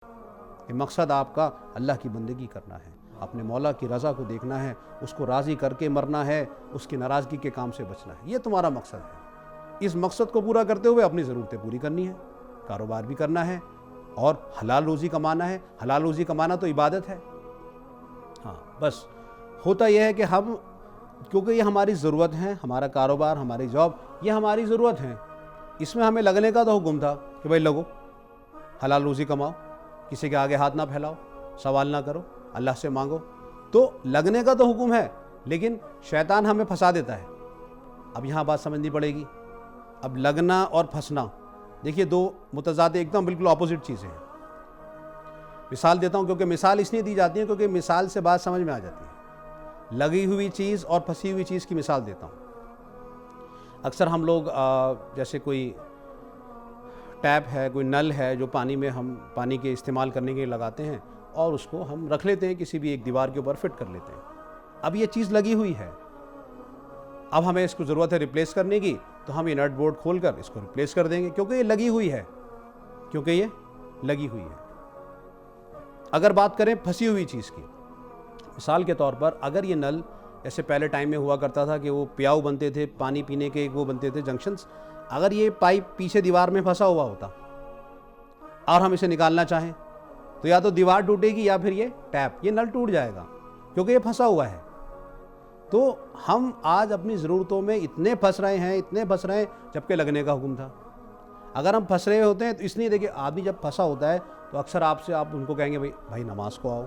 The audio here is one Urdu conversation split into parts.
کہ مقصد آپ کا اللہ کی بندگی کرنا ہے، اپنے مولا کی رضا کو دیکھنا ہے، اس کو راضی کر کے مرنا ہے، اس کی ناراضگی کے کام سے بچنا ہے، یہ تمہارا مقصد ہے۔ اس مقصد کو پورا کرتے ہوئے اپنی ضرورتیں پوری کرنی ہے، کاروبار بھی کرنا ہے اور حلال روزی کمانا ہے۔ حلال روزی کمانا تو عبادت ہے۔ ہاں بس ہوتا یہ ہے کہ ہم، کیونکہ یہ ہماری ضرورت ہے، ہمارا کاروبار، ہماری جاب، یہ ہماری ضرورت ہے، اس میں ہمیں لگنے کا تو حکم تھا کہ بھائی لگو، حلال روزی کماؤ، کسی کے آگے ہاتھ نہ پھیلاؤ، سوال نہ کرو، اللہ سے مانگو، تو لگنے کا تو حکم ہے، لیکن شیطان ہمیں پھنسا دیتا ہے۔ اب یہاں بات سمجھنی پڑے گی۔ اب لگنا اور پھنسنا، دیکھیے دو متضاد ایک دم بالکل اپوزٹ چیزیں ہیں۔ مثال دیتا ہوں، کیونکہ مثال اس لیے دی جاتی ہے کیونکہ مثال سے بات سمجھ میں آ جاتی ہے۔ لگی ہوئی چیز اور پھنسی ہوئی چیز کی مثال دیتا ہوں۔ اکثر ہم لوگ جیسے کوئی ٹیپ ہے، کوئی نل ہے جو پانی میں ہم پانی کے استعمال کرنے کے لیے لگاتے ہیں، اور اس کو ہم رکھ لیتے ہیں، کسی بھی ایک دیوار کے اوپر فٹ کر لیتے ہیں۔ اب یہ چیز لگی ہوئی ہے، اب ہمیں اس کو ضرورت ہے ریپلیس کرنے کی، تو ہم یہ نٹ بورڈ کھول کر اس کو ریپلیس کر دیں گے، کیونکہ یہ لگی ہوئی ہے، کیونکہ یہ لگی ہوئی ہے۔ اگر بات کریں پھنسی ہوئی چیز کی، مثال کے طور پر اگر یہ نل جیسے پہلے ٹائم میں ہوا کرتا تھا کہ وہ پیاؤ بنتے تھے، پانی پینے کے وہ بنتے تھے جنکشنز، اگر یہ پائپ پیچھے دیوار میں پھنسا ہوا ہوتا اور ہم اسے نکالنا چاہیں تو یا تو دیوار ٹوٹے گی یا پھر یہ ٹیپ، یہ نل ٹوٹ جائے گا، کیونکہ یہ پھنسا ہوا ہے۔ تو ہم آج اپنی ضرورتوں میں اتنے پھنس رہے ہیں جبکہ لگنے کا حکم تھا۔ اگر ہم پھنس رہے ہوتے ہیں تو اس لیے دیکھیں، آدمی جب پھنسا ہوتا ہے تو اکثر آپ ان کو کہیں گے بھائی نماز کو آؤ،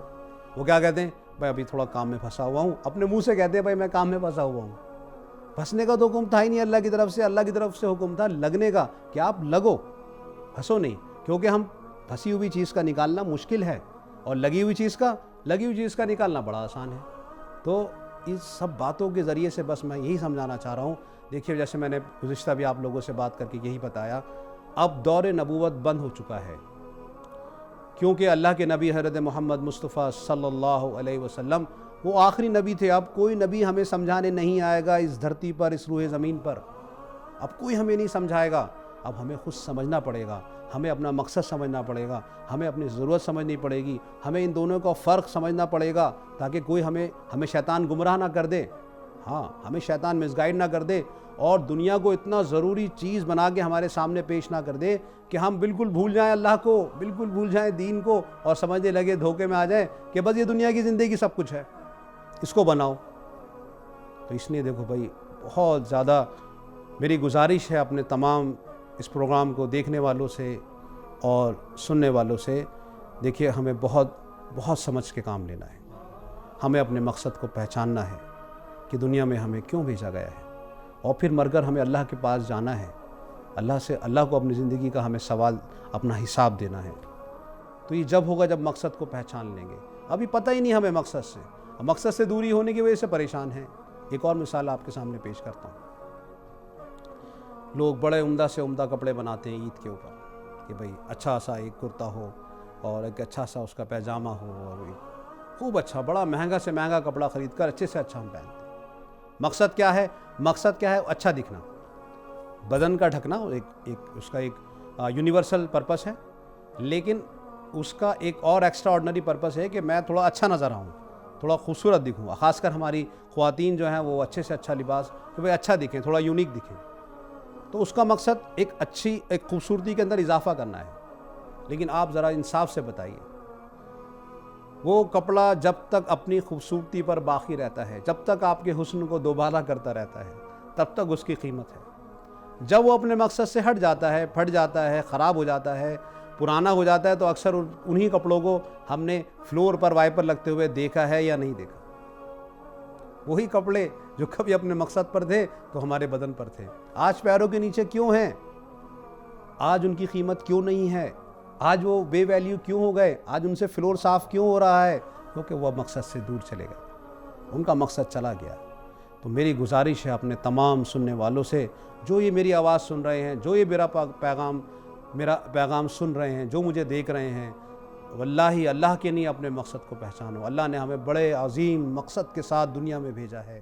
وہ کیا کہتے ہیں؟ بھائی ابھی تھوڑا کام میں پھنسا ہوا ہوں، اپنے منہ سے کہتے ہیں بھائی میں کام میں پھنسا ہوا ہوں۔ پھنسنے کا تو حکم تھا ہی نہیں اللہ کی طرف سے، اللہ کی طرف سے حکم تھا لگنے کا، کہ آپ لگو، پھنسو نہیں، کیونکہ ہم پھنسی ہوئی چیز کا نکالنا مشکل ہے اور لگی ہوئی چیز کا نکالنا بڑا آسان ہے۔ تو اس سب باتوں کے ذریعے سے بس میں یہی سمجھانا چاہ رہا ہوں۔ دیکھیے جیسے میں نے گزشتہ بھی آپ لوگوں سے بات کر کے یہی بتایا، اب دور نبوت بند ہو چکا ہے، کیونکہ اللہ کے نبی حضرت محمد مصطفیٰ صلی اللہ علیہ وسلم وہ آخری نبی تھے۔ اب کوئی نبی ہمیں سمجھانے نہیں آئے گا اس دھرتی پر، اس روئے زمین پر، اب کوئی ہمیں نہیں سمجھائے گا۔ اب ہمیں خود سمجھنا پڑے گا، ہمیں اپنا مقصد سمجھنا پڑے گا، ہمیں اپنی ضرورت سمجھنی پڑے گی، ہمیں ان دونوں کا فرق سمجھنا پڑے گا، تاکہ کوئی ہمیں شیطان گمراہ نہ کر دے، ہاں ہمیں شیطان مس گائیڈ نہ کر دے، اور دنیا کو اتنا ضروری چیز بنا کے ہمارے سامنے پیش نہ کر دے کہ ہم بالکل بھول جائیں اللہ کو، بالکل بھول جائیں دین کو، اور سمجھنے لگے، دھوکے میں آ جائیں کہ بس یہ دنیا کی زندگی سب کچھ ہے، اس کو بناؤ۔ تو اس لیے دیکھو بھائی، بہت زیادہ میری گزارش ہے اپنے تمام اس پروگرام کو دیکھنے والوں سے اور سننے والوں سے، دیکھیے ہمیں بہت سمجھ کے کام لینا ہے، ہمیں اپنے مقصد کو پہچاننا ہے کہ دنیا میں ہمیں کیوں بھیجا گیا ہے، اور پھر مر کر ہمیں اللہ کے پاس جانا ہے، اللہ کو اپنی زندگی کا ہمیں سوال، اپنا حساب دینا ہے۔ تو یہ جب ہوگا جب مقصد کو پہچان لیں گے۔ ابھی پتہ ہی نہیں ہمیں مقصد سے دوری ہونے کی وجہ سے پریشان ہیں۔ ایک اور مثال آپ کے سامنے پیش کرتا ہوں۔ لوگ بڑے عمدہ سے عمدہ کپڑے بناتے ہیں عید کے اوپر، کہ بھئی اچھا سا ایک کرتا ہو اور ایک اچھا سا اس کا پیجامہ ہو، اور خوب اچھا بڑا مہنگا سے مہنگا کپڑا خرید کر اچھے سے اچھا ہم پہنتے ہیں۔ مقصد کیا ہے؟ اچھا دکھنا، بدن کا ڈھکنا، اس کا ایک یونیورسل پرپس ہے، لیکن اس کا ایک اور ایکسٹرا آرڈنری پرپس ہے کہ میں تھوڑا اچھا نظر آؤں، تھوڑا خوبصورت دکھوں، خاص کر ہماری خواتین جو ہیں وہ اچھے سے اچھا لباس، کہ بھئی اچھا دکھیں، تھوڑا یونیک دکھیں۔ تو اس کا مقصد ایک خوبصورتی کے اندر اضافہ کرنا ہے۔ لیکن آپ ذرا انصاف سے بتائیے، وہ کپڑا جب تک اپنی خوبصورتی پر باقی رہتا ہے، جب تک آپ کے حسن کو دوبالا کرتا رہتا ہے، تب تک اس کی قیمت ہے۔ جب وہ اپنے مقصد سے ہٹ جاتا ہے، پھٹ جاتا ہے، خراب ہو جاتا ہے، پرانا ہو جاتا ہے، تو اکثر انہی کپڑوں کو ہم نے فلور پر وائپر لگتے ہوئے دیکھا ہے یا نہیں دیکھا۔ وہی کپڑے جو کبھی اپنے مقصد پر تھے تو ہمارے بدن پر تھے، آج پیروں کے نیچے کیوں ہیں؟ آج ان کی قیمت کیوں نہیں ہے؟ آج وہ بے ویلیو کیوں ہو گئے؟ آج ان سے فلور صاف کیوں ہو رہا ہے؟ کیونکہ وہ مقصد سے دور چلے گئے، ان کا مقصد چلا گیا۔ تو میری گزارش ہے اپنے تمام سننے والوں سے، جو یہ میری آواز سن رہے ہیں، جو یہ میرا پیغام سن رہے ہیں، جو مجھے دیکھ رہے ہیں، واللہ اللہ کے نہیں اپنے مقصد کو پہچانو۔ اللہ نے ہمیں بڑے عظیم مقصد کے ساتھ دنیا میں بھیجا ہے۔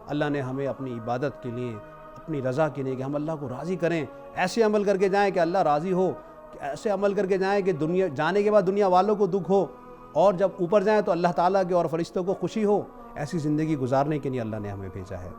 اللہ نے ہمیں اپنی عبادت کے لیے، اپنی رضا کے لیے، کہ ہم اللہ کو راضی کریں، ایسے عمل کر کے جائیں کہ اللہ راضی ہو، کہ ایسے عمل کر کے جائیں کہ دنیا جانے کے بعد دنیا والوں کو دکھ ہو، اور جب اوپر جائیں تو اللہ تعالیٰ کے اور فرشتوں کو خوشی ہو۔ ایسی زندگی گزارنے کے لیے اللہ نے ہمیں بھیجا ہے۔